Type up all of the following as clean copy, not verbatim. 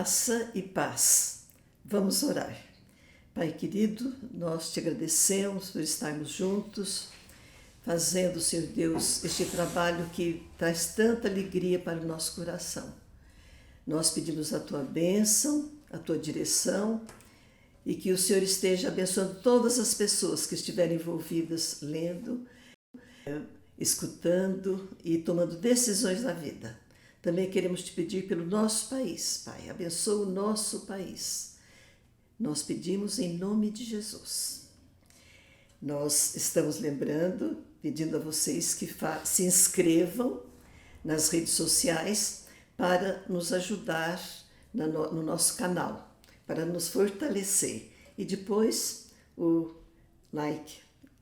Graça e paz. Vamos orar. Pai querido, nós te agradecemos por estarmos juntos, fazendo, Senhor Deus, este trabalho que traz tanta alegria para o nosso coração. Nós pedimos a tua bênção, a tua direção e que o Senhor esteja abençoando todas as pessoas que estiverem envolvidas lendo, escutando e tomando decisões na vida. Também queremos te pedir pelo nosso país, Pai. Abençoa o nosso país. Nós pedimos em nome de Jesus. Nós estamos lembrando, pedindo a vocês que se inscrevam nas redes sociais para nos ajudar no nosso canal, para nos fortalecer. E depois o like,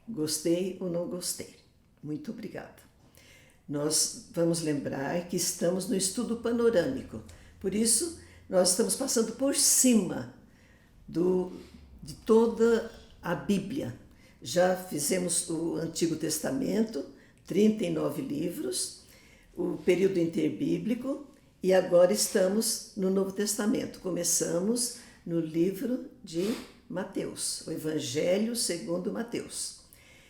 gostei ou não gostei. Muito obrigada. Nós vamos lembrar que estamos no estudo panorâmico, por isso nós estamos passando por cima de toda a Bíblia. Já fizemos o Antigo Testamento, 39 livros, o período interbíblico e agora estamos no Novo Testamento. Começamos no livro de Mateus, o Evangelho segundo Mateus.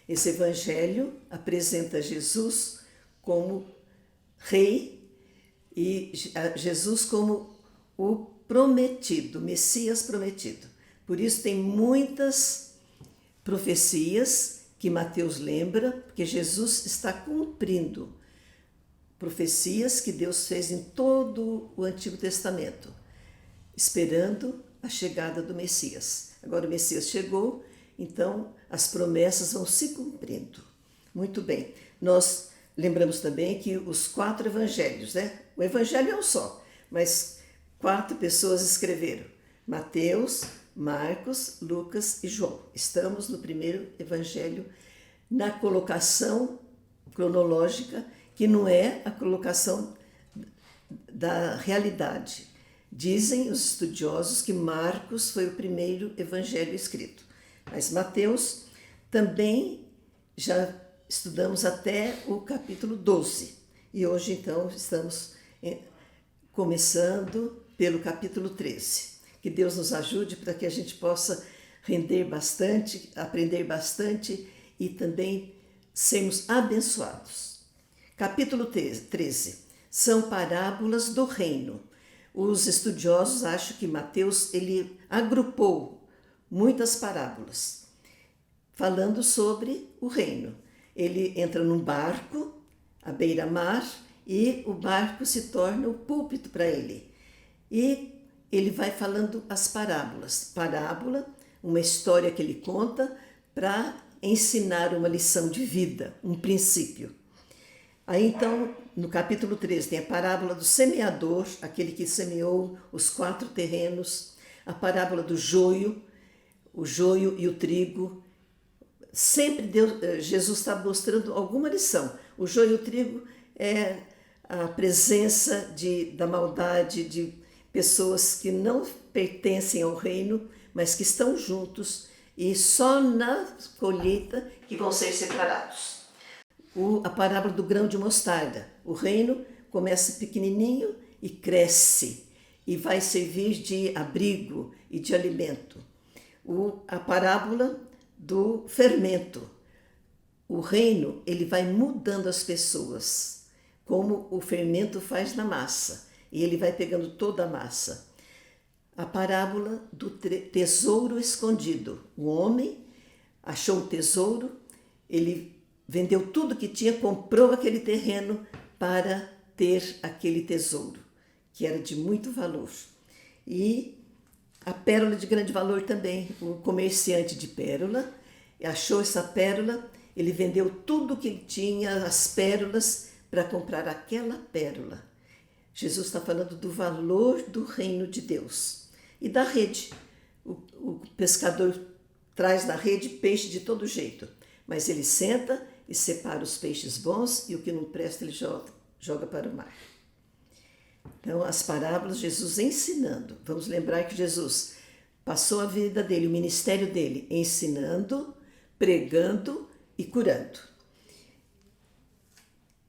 Esse Evangelho apresenta Jesus como rei e Jesus como o prometido, Messias prometido. Por isso tem muitas profecias que Mateus lembra, porque Jesus está cumprindo profecias que Deus fez em todo o Antigo Testamento, esperando a chegada do Messias. Agora o Messias chegou, então as promessas vão se cumprindo. Muito bem, nós lembramos também que os 4 evangelhos, né? O evangelho é um só, mas 4 pessoas escreveram: Mateus, Marcos, Lucas e João. Estamos no primeiro evangelho, na colocação cronológica, que não é a colocação da realidade. Dizem os estudiosos que Marcos foi o primeiro evangelho escrito, mas Mateus também já estudamos até o capítulo 12. E hoje, então, estamos começando pelo capítulo 13. Que Deus nos ajude para que a gente possa render bastante, aprender bastante e também sermos abençoados. Capítulo 13. São parábolas do reino. Os estudiosos acham que Mateus ele agrupou muitas parábolas, falando sobre o reino. Ele entra num barco, à beira-mar, e o barco se torna o púlpito para ele. E ele vai falando as parábolas. Parábola, uma história que ele conta para ensinar uma lição de vida, um princípio. Aí então, no capítulo 13, tem a parábola do semeador, aquele que semeou os 4 terrenos, a parábola do joio, o joio e o trigo. Sempre Jesus está mostrando alguma lição. O joio e o trigo é a presença da maldade, de pessoas que não pertencem ao reino, mas que estão juntos e só na colheita que vão ser separados. A parábola do grão de mostarda. O reino começa pequenininho e cresce e vai servir de abrigo e de alimento. A parábola do fermento. O reino, ele vai mudando as pessoas, como o fermento faz na massa, e ele vai pegando toda a massa. A parábola do tesouro escondido. O homem achou o tesouro, ele vendeu tudo que tinha, comprou aquele terreno para ter aquele tesouro, que era de muito valor. E a pérola de grande valor também. O comerciante de pérola achou essa pérola, ele vendeu tudo que tinha, as pérolas, para comprar aquela pérola. Jesus está falando do valor do reino de Deus. E da rede. O pescador traz na rede peixe de todo jeito, mas ele senta e separa os peixes bons e o que não presta ele joga para o mar. Então, as parábolas, Jesus ensinando. Vamos lembrar que Jesus passou a vida dele, o ministério dele, ensinando, pregando e curando.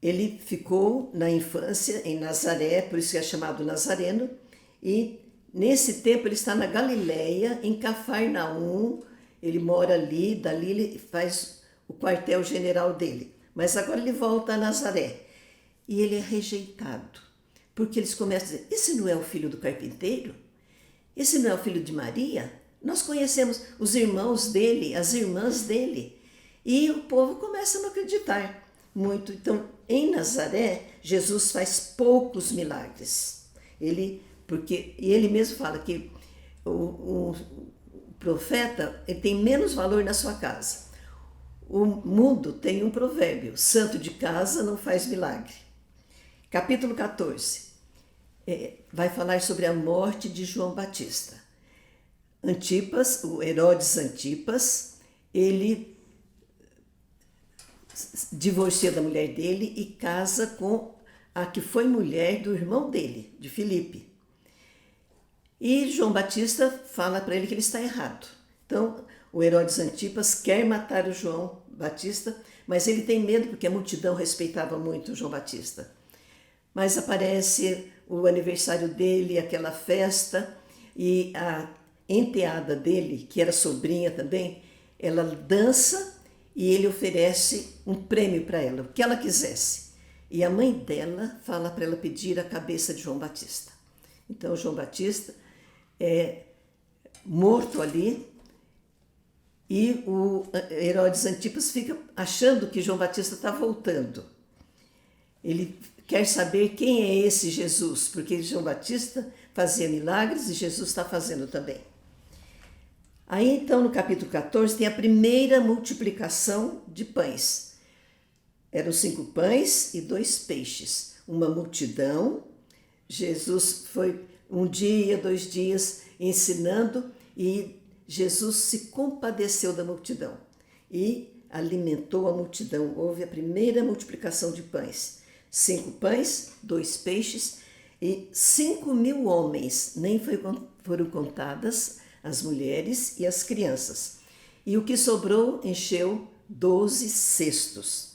Ele ficou na infância em Nazaré, por isso que é chamado Nazareno, e Nesse tempo ele está na Galileia, em Cafarnaum, ele mora ali, dali ele faz o quartel-general dele. Mas agora ele volta a Nazaré e ele é rejeitado, porque eles começam a dizer, esse não é o filho do carpinteiro? Esse não é o filho de Maria? Nós conhecemos os irmãos dele, as irmãs dele. E o povo começa a não acreditar muito. Então, em Nazaré, Jesus faz poucos milagres. Porque ele mesmo fala que o profeta ele tem menos valor na sua casa. O mundo tem um provérbio, santo de casa não faz milagre. Capítulo 14, vai falar sobre a morte de João Batista. Antipas, o Herodes Antipas, ele divorcia da mulher dele e casa com a que foi mulher do irmão dele, de Filipe. E João Batista fala para ele que ele está errado. Então, o Herodes Antipas quer matar o João Batista, mas ele tem medo porque a multidão respeitava muito o João Batista. Mas aparece o aniversário dele, aquela festa, e a enteada dele, que era sobrinha também, ela dança e ele oferece um prêmio para ela, o que ela quisesse. E a mãe dela fala para ela pedir a cabeça de João Batista. Então, João Batista é morto ali e o Herodes Antipas fica achando que João Batista está voltando. Ele quer saber quem é esse Jesus, porque João Batista fazia milagres e Jesus está fazendo também. Aí então no capítulo 14 tem a primeira multiplicação de pães. Eram 5 pães e 2 peixes. Uma multidão. Jesus foi 1 dia, 2 dias ensinando e Jesus se compadeceu da multidão e alimentou a multidão. Houve a primeira multiplicação de pães. 5 pães, 2 peixes e 5.000 homens. Nem foram contadas as mulheres e as crianças. E o que sobrou encheu 12 cestos.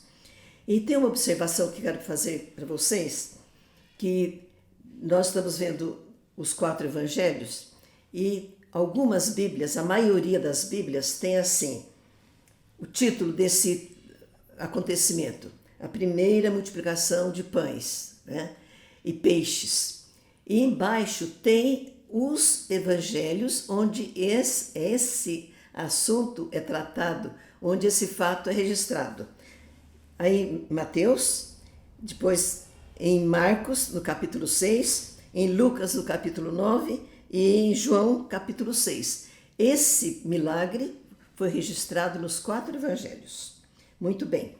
E tem uma observação que quero fazer para vocês, que nós estamos vendo os 4 evangelhos e algumas bíblias, a maioria das bíblias tem assim, o título desse acontecimento, a primeira multiplicação de pães, né, e peixes. E embaixo tem os evangelhos onde esse assunto é tratado, onde esse fato é registrado. Aí Mateus, depois em Marcos, no capítulo 6, em Lucas, no capítulo 9 e em João, capítulo 6. Esse milagre foi registrado nos 4 evangelhos. Muito bem.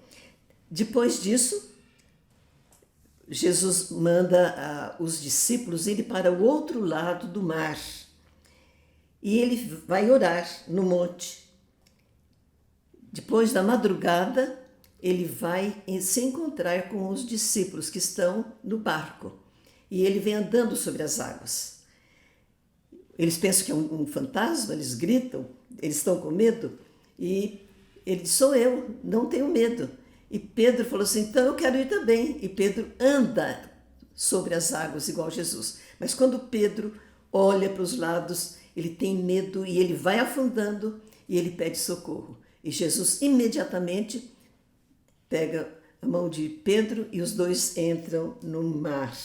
Depois disso, Jesus manda os discípulos irem para o outro lado do mar. E ele vai orar no monte. Depois da madrugada, ele vai se encontrar com os discípulos que estão no barco. E ele vem andando sobre as águas. Eles pensam que é um fantasma, eles gritam, eles estão com medo. E ele diz, sou eu, não tenho medo. E Pedro falou assim, então eu quero ir também. E Pedro anda sobre as águas igual Jesus. Mas quando Pedro olha para os lados, ele tem medo e ele vai afundando e ele pede socorro. E Jesus imediatamente pega a mão de Pedro e os dois entram no mar.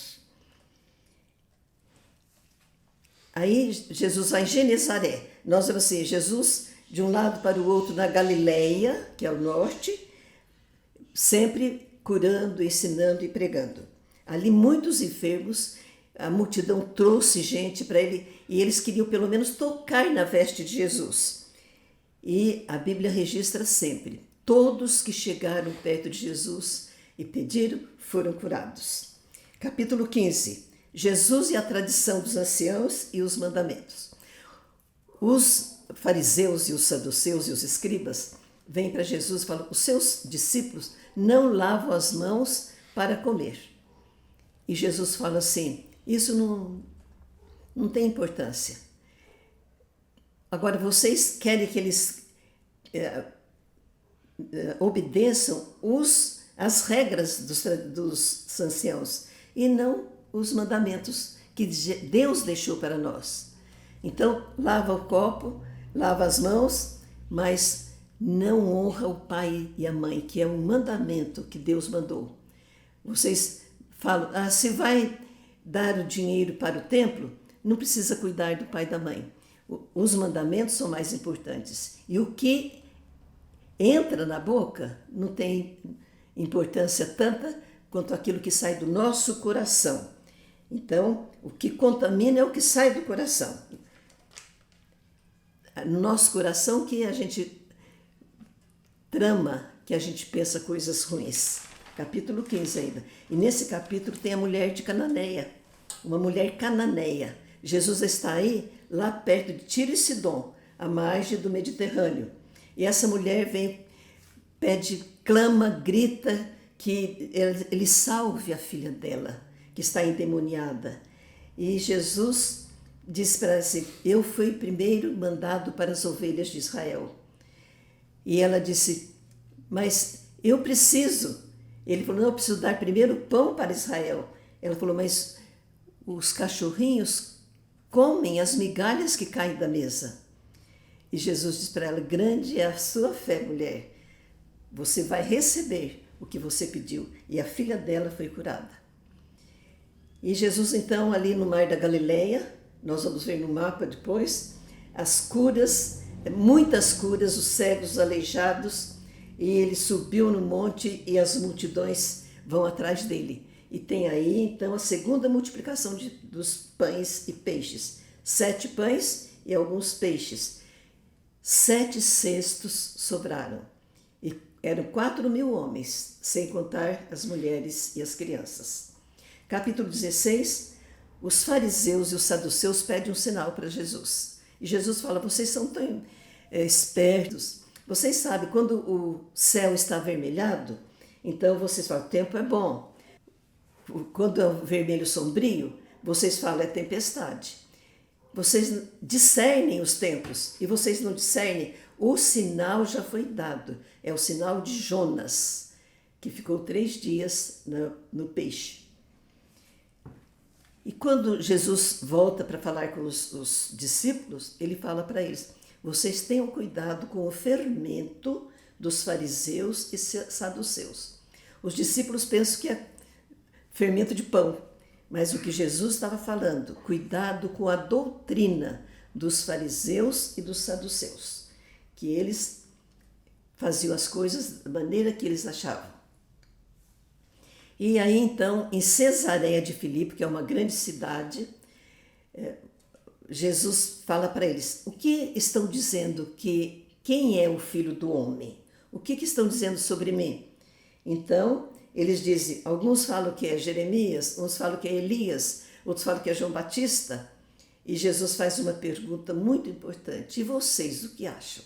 Aí Jesus vai em Genezaré. Nós vemos assim, Jesus de um lado para o outro na Galileia, que é o norte, sempre curando, ensinando e pregando. Ali muitos enfermos, a multidão trouxe gente para ele e eles queriam pelo menos tocar na veste de Jesus. E a Bíblia registra sempre, todos que chegaram perto de Jesus e pediram foram curados. Capítulo 15, Jesus e a tradição dos anciãos e os mandamentos. Os fariseus e os saduceus e os escribas vêm para Jesus e falam, os seus discípulos não lavam as mãos para comer. E Jesus fala assim, isso não tem importância. Agora, vocês querem que eles obedeçam as regras dos anciãos e não os mandamentos que Deus deixou para nós. Então, lava o copo, lava as mãos, mas não honra o pai e a mãe, que é um mandamento que Deus mandou. Vocês falam, se vai dar o dinheiro para o templo, não precisa cuidar do pai e da mãe. Os mandamentos são mais importantes. E o que entra na boca não tem importância tanta quanto aquilo que sai do nosso coração. Então, o que contamina é o que sai do coração. No nosso coração que a gente trama, que a gente pensa coisas ruins. Capítulo 15 ainda. E nesse capítulo tem a mulher de Cananeia, uma mulher cananeia. Jesus está aí, lá perto de Tiro e Sidom, à margem do Mediterrâneo. E essa mulher vem, pede, clama, grita que ele salve a filha dela, que está endemoniada. E Jesus diz para ela assim, eu fui primeiro mandado para as ovelhas de Israel. E ela disse, mas eu preciso. Ele falou, não, eu preciso dar primeiro pão para Israel. Ela falou, mas os cachorrinhos comem as migalhas que caem da mesa. E Jesus diz para ela, grande é a sua fé, mulher. Você vai receber o que você pediu. E a filha dela foi curada. E Jesus, então, ali no Mar da Galileia, nós vamos ver no mapa depois, as curas, muitas curas, os cegos, os aleijados, e ele subiu no monte e as multidões vão atrás dele. E tem aí, então, a segunda multiplicação dos pães e peixes. 7 pães e alguns peixes. 7 cestos sobraram. E eram 4.000 homens, sem contar as mulheres e as crianças. Capítulo 16, os fariseus e os saduceus pedem um sinal para Jesus. E Jesus fala, vocês são tão espertos. Vocês sabem, quando o céu está avermelhado, então vocês falam, o tempo é bom. Quando é o vermelho sombrio, vocês falam, é tempestade. Vocês discernem os tempos e vocês não discernem. O sinal já foi dado. É o sinal de Jonas, que ficou 3 dias no peixe. E quando Jesus volta para falar com os discípulos, ele fala para eles, vocês tenham cuidado com o fermento dos fariseus e saduceus. Os discípulos pensam que é fermento de pão, mas o que Jesus estava falando, cuidado com a doutrina dos fariseus e dos saduceus, que eles faziam as coisas da maneira que eles achavam. E aí então, em Cesareia de Filipe, que é uma grande cidade, Jesus fala para eles, o que estão dizendo que quem é o Filho do Homem? O que estão dizendo sobre mim? Então, eles dizem, alguns falam que é Jeremias, uns falam que é Elias, outros falam que é João Batista. E Jesus faz uma pergunta muito importante, e vocês o que acham?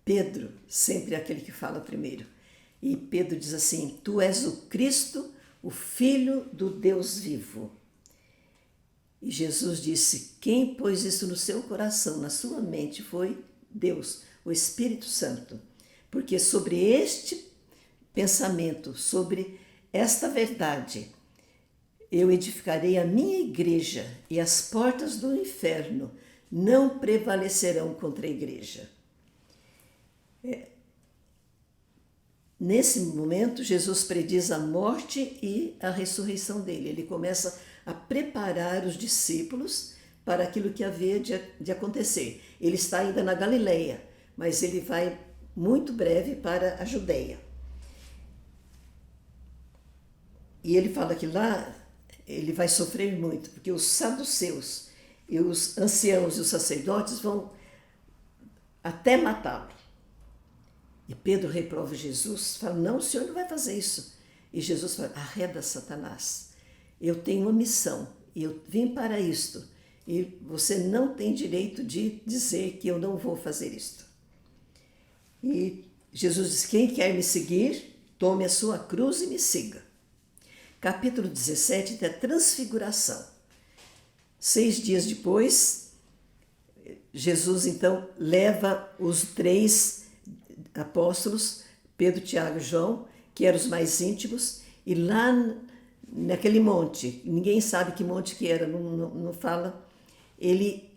Pedro, sempre é aquele que fala primeiro. E Pedro diz assim, tu és o Cristo, o Filho do Deus vivo. E Jesus disse, quem pôs isso no seu coração, na sua mente, foi Deus, o Espírito Santo. Porque sobre este pensamento, sobre esta verdade, eu edificarei a minha igreja e as portas do inferno não prevalecerão contra a igreja. Nesse momento, Jesus prediz a morte e a ressurreição dele. Ele começa a preparar os discípulos para aquilo que havia de acontecer. Ele está ainda na Galileia, mas ele vai muito breve para a Judeia. E ele fala que lá ele vai sofrer muito, porque os saduceus e os anciãos e os sacerdotes vão até matá-lo. E Pedro reprova Jesus, fala, não, o senhor não vai fazer isso. E Jesus fala, arreda Satanás, eu tenho uma missão, e eu vim para isto, e você não tem direito de dizer que eu não vou fazer isto. E Jesus diz, quem quer me seguir, tome a sua cruz e me siga. Capítulo 17 da Transfiguração. 6 dias depois, Jesus então leva os 3 apóstolos, Pedro, Tiago e João, que eram os mais íntimos, e lá naquele monte, ninguém sabe que monte que era, não fala, ele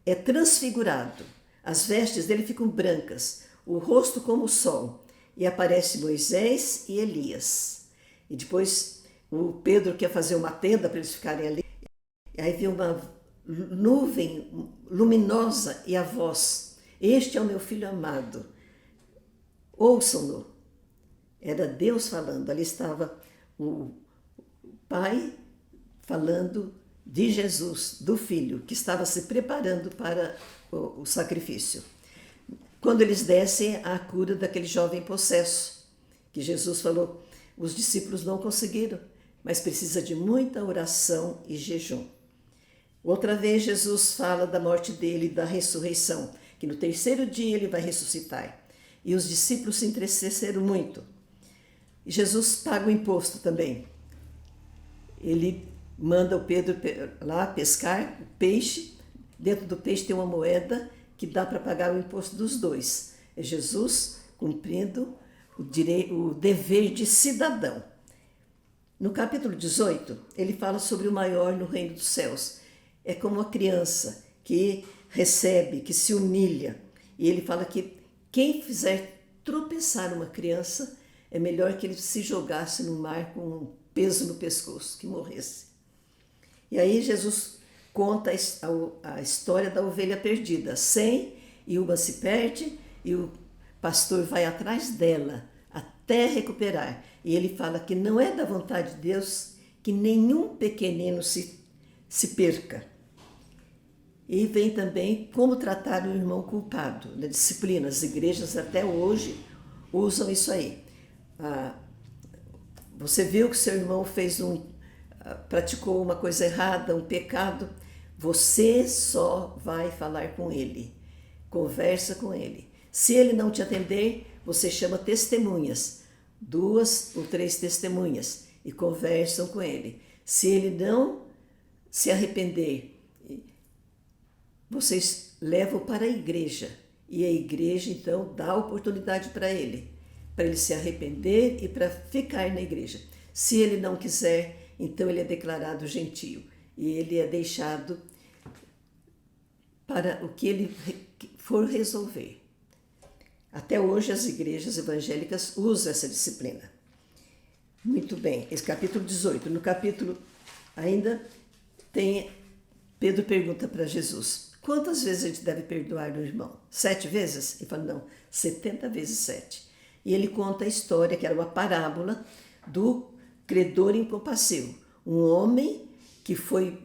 é transfigurado. As vestes dele ficam brancas, o rosto como o sol. E aparece Moisés e Elias. E depois o Pedro quer fazer uma tenda para eles ficarem ali. E aí vem uma nuvem luminosa e a voz: "Este é o meu filho amado, ouçam-no." Era Deus falando, ali estava o Pai falando de Jesus, do Filho, que estava se preparando para o sacrifício. Quando eles descem à cura daquele jovem possesso, que Jesus falou, os discípulos não conseguiram, mas precisa de muita oração e jejum. Outra vez Jesus fala da morte dele e da ressurreição, que no terceiro dia ele vai ressuscitar. E os discípulos se entristeceram muito. E Jesus paga o imposto também. Ele manda o Pedro lá pescar o peixe. Dentro do peixe tem uma moeda que dá para pagar o imposto dos dois. É Jesus cumprindo o dever de cidadão. No capítulo 18, ele fala sobre o maior no reino dos céus. É como uma criança que recebe, que se humilha. E ele fala que quem fizer tropeçar uma criança, é melhor que ele se jogasse no mar com um peso no pescoço, que morresse. E aí Jesus conta a história da ovelha perdida. 100 e uma se perde e o pastor vai atrás dela até recuperar. E ele fala que não é da vontade de Deus que nenhum pequenino se perca. E vem também como tratar o irmão culpado, na disciplina. As igrejas até hoje usam isso aí. Você viu que seu irmão praticou uma coisa errada, um pecado, você só vai falar com ele, conversa com ele. Se ele não te atender, você chama testemunhas, 2 ou 3 testemunhas, e conversam com ele. Se ele não se arrepender, vocês levam para a igreja, e a igreja então dá oportunidade para ele se arrepender e para ficar na igreja. Se ele não quiser, então ele é declarado gentio e ele é deixado para o que ele for resolver. Até hoje as igrejas evangélicas usam essa disciplina. Muito bem, esse capítulo 18. No capítulo ainda tem, Pedro pergunta para Jesus, quantas vezes a gente deve perdoar o irmão? 7 vezes? Ele fala, não, 70 vezes 7. E ele conta a história, que era uma parábola do credor incompassivo. Um homem que foi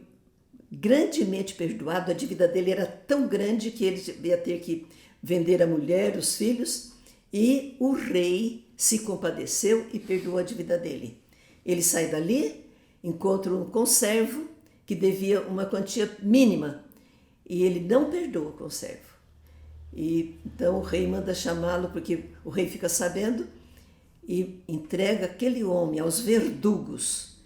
grandemente perdoado, a dívida dele era tão grande que ele ia ter que vender a mulher, os filhos, e o rei se compadeceu e perdoou a dívida dele. Ele sai dali, encontra um conservo que devia uma quantia mínima, e ele não perdoa o conservo. E então o rei manda chamá-lo, porque o rei fica sabendo, e entrega aquele homem aos verdugos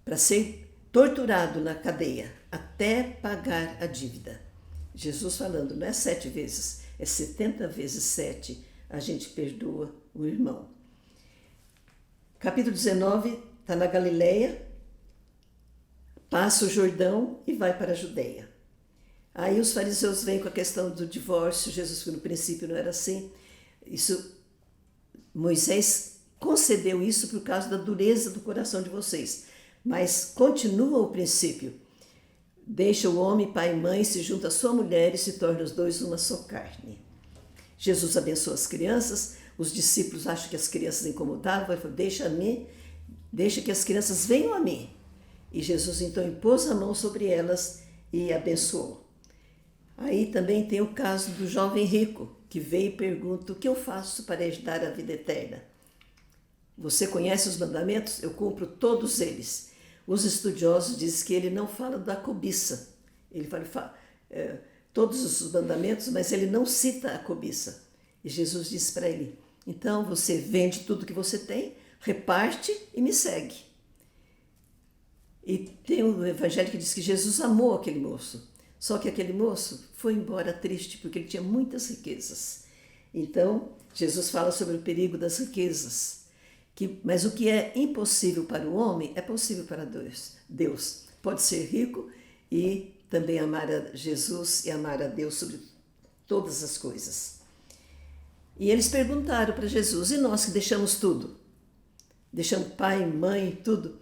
para ser torturado na cadeia até pagar a dívida. Jesus falando, não é 7 vezes, é 70 vezes 7 a gente perdoa o irmão. Capítulo 19 está na Galileia, passa o Jordão e vai para a Judeia. Aí os fariseus vêm com a questão do divórcio. Jesus, no princípio não era assim. Moisés concedeu isso por causa da dureza do coração de vocês. Mas continua o princípio. Deixa o homem, pai e mãe, se junta à sua mulher e se torna os dois uma só carne. Jesus abençoa as crianças. Os discípulos acham que as crianças incomodavam. Ele falou, deixa que as crianças venham a mim. E Jesus então impôs a mão sobre elas e abençoou. Aí também tem o caso do jovem rico, que veio e pergunta, o que eu faço para herdar a vida eterna? Você conhece os mandamentos? Eu cumpro todos eles. Os estudiosos dizem que ele não fala da cobiça. Ele fala todos os mandamentos, mas ele não cita a cobiça. E Jesus disse para ele, então você vende tudo que você tem, reparte e me segue. E tem um evangelho que diz que Jesus amou aquele moço. Só que aquele moço foi embora triste, porque ele tinha muitas riquezas. Então, Jesus fala sobre o perigo das riquezas. Mas o que é impossível para o homem é possível para Deus. Deus pode ser rico e também amar a Jesus e amar a Deus sobre todas as coisas. E eles perguntaram para Jesus: e nós que deixamos tudo? Deixamos pai, mãe, tudo,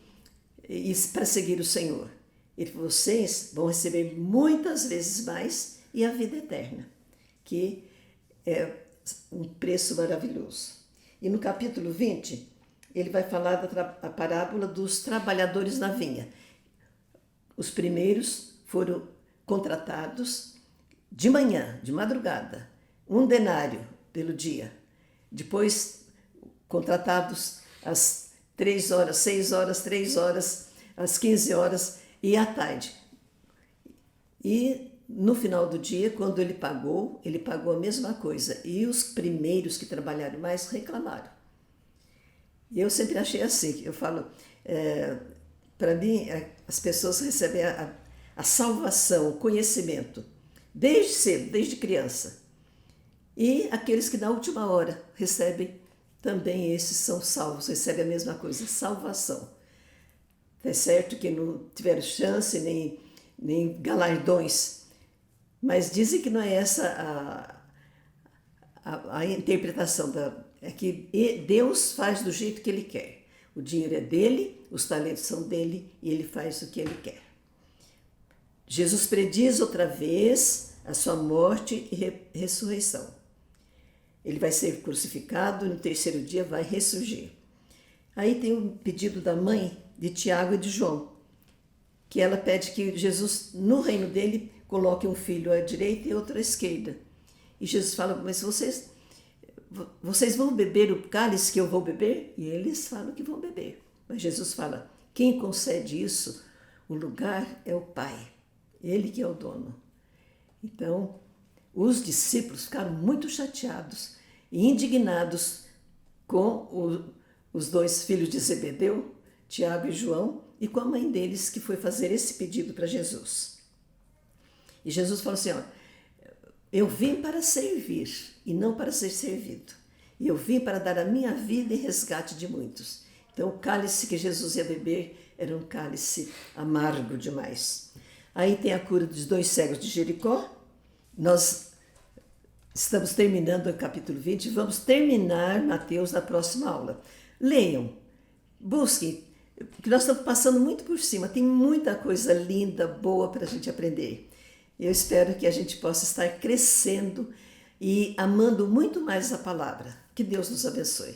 e para seguir o Senhor. Ele falou: vocês vão receber muitas vezes mais e a vida eterna, que é um preço maravilhoso. E no capítulo 20, ele vai falar da parábola dos trabalhadores na vinha. Os primeiros foram contratados de manhã, de madrugada, 1 denário pelo dia. Depois, contratados às 3 horas, 6 horas, 3 horas, às 15 horas e à tarde. E no final do dia, quando ele pagou a mesma coisa. E os primeiros que trabalharam mais reclamaram. E eu sempre achei assim, eu falo, para mim, as pessoas recebem a salvação, o conhecimento, desde cedo, desde criança. E aqueles que na última hora recebem, também esses são salvos, recebem a mesma coisa, salvação. É certo que não tiveram chance, nem galardões, mas dizem que não é essa a interpretação é que Deus faz do jeito que Ele quer. O dinheiro é dele, os talentos são dele e Ele faz o que Ele quer. Jesus prediz outra vez a sua morte e ressurreição. Ele vai ser crucificado e no terceiro dia vai ressurgir. Aí tem um pedido da mãe de Tiago e de João, que ela pede que Jesus, no reino dele, coloque um filho à direita e outro à esquerda. E Jesus fala: mas vocês vão beber o cálice que eu vou beber? E eles falam que vão beber. Mas Jesus fala: quem concede isso, o lugar é o Pai. Ele que é o dono. Então, os discípulos ficaram muito chateados e indignados com os dois filhos de Zebedeu, Tiago e João, e com a mãe deles, que foi fazer esse pedido para Jesus. E Jesus falou assim: ó, eu vim para servir e não para ser servido. E eu vim para dar a minha vida em resgate de muitos. Então o cálice que Jesus ia beber era um cálice amargo demais. Aí tem a cura dos 2 cegos de Jericó. Nós estamos terminando o capítulo 20, vamos terminar Mateus na próxima aula. Leiam, busquem, porque nós estamos passando muito por cima, tem muita coisa linda, boa para a gente aprender. Eu espero que a gente possa estar crescendo e amando muito mais a palavra. Que Deus nos abençoe.